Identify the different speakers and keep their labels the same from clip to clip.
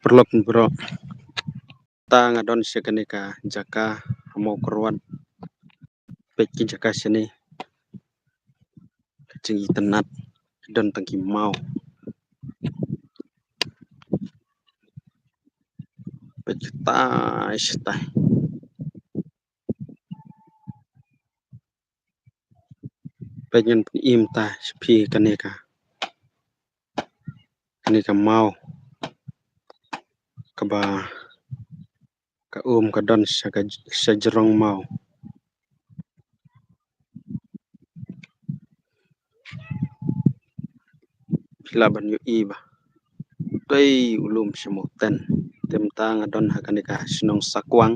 Speaker 1: Perlok bro, ta ngadon sekenika jaka mau keruan peki jaka sini cengi tenat don tangki mau peki tai penyen im ta pi kaneka mau kaba ka ka don saka sajerong mau pilaban yu iba tei ulum semoten temta ngadon hakaneka sinong sakwang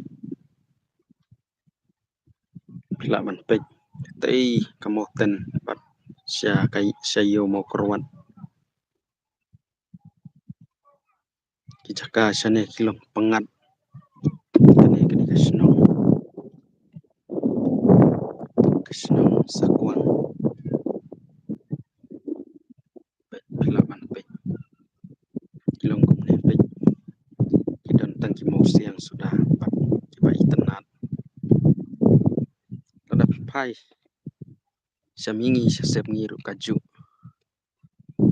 Speaker 1: pilaban pek tei kamoten pat sia kai sayo mau keruan kijaka sane kilong pengat kaneka sinong sakwang pilaban pek kilong kumne pek kidon tangki mau siang sudah pat kiba itenat tada pai samingi sesep ngiru kaju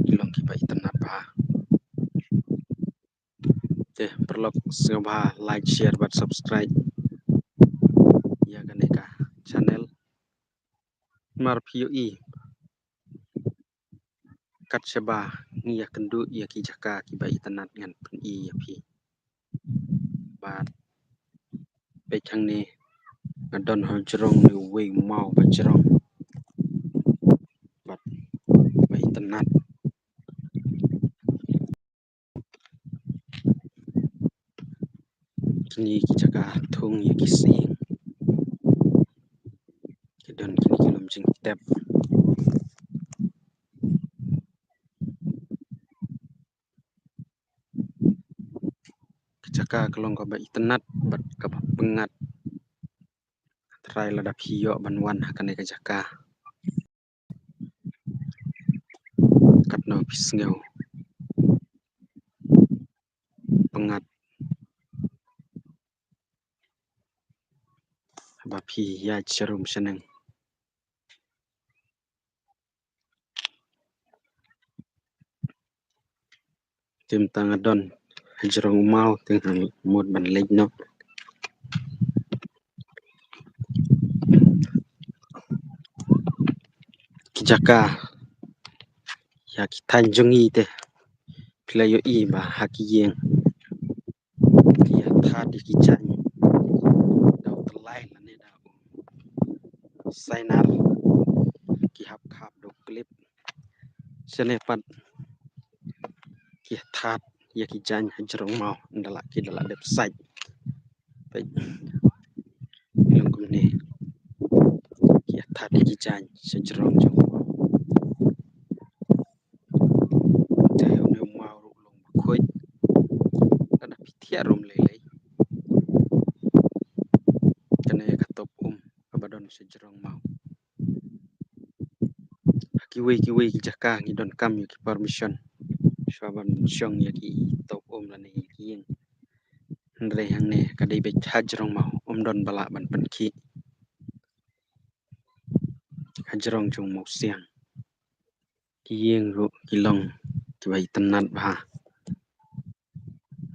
Speaker 1: kilong kiba itenat pa perlok sengba like share but subscribe ya kaneka channel mar PUI kat seba ngiya kendu ya kijaka kiba itenat ngan pun I ya pi bat pechang ni ngadon hojrong ni wei mau bajrong bat bai tenat kini kijaka thung ya kising kidon kini kilom jing tep kijaka kelong ka bai tenat bat ka pengat trai ladap hiyo banwan hakane kijaka katno pisngeu pengat bapi ya cerum seneng tim tangadon hajrong mau tengah mod ban legno kijaka ya kitanjungi te playo I ba hakiyeng ya thadi kijan dau telai lane dau sainar ki hap khap do klip senepat ki that ya kijan hajrong mau ndala website baik bilang kumne ki thadi kijan sejrong jong tayo ne mau long khoi ada pitia rom lelei kane katop abadon sejrong mau kiwe kijaka ngidon kam yu ki permission swaban syong ya ki top lane kiyeng ndre hang ne kadai be hajrong mau don bala ban panki hajrong jong mau siang kiyeng ro kilong kibai tenat ba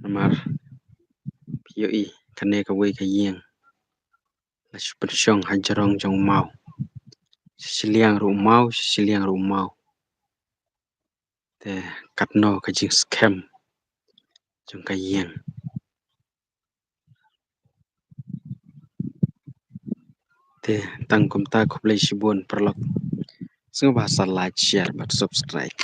Speaker 1: namar PUI kane ka wei ka yeng la super syong hajrong jong mau siliang ro mau te katno ka jing scam jong ka yeng te tangkum ta khuplei sibun perlok sing bahasa like share but subscribe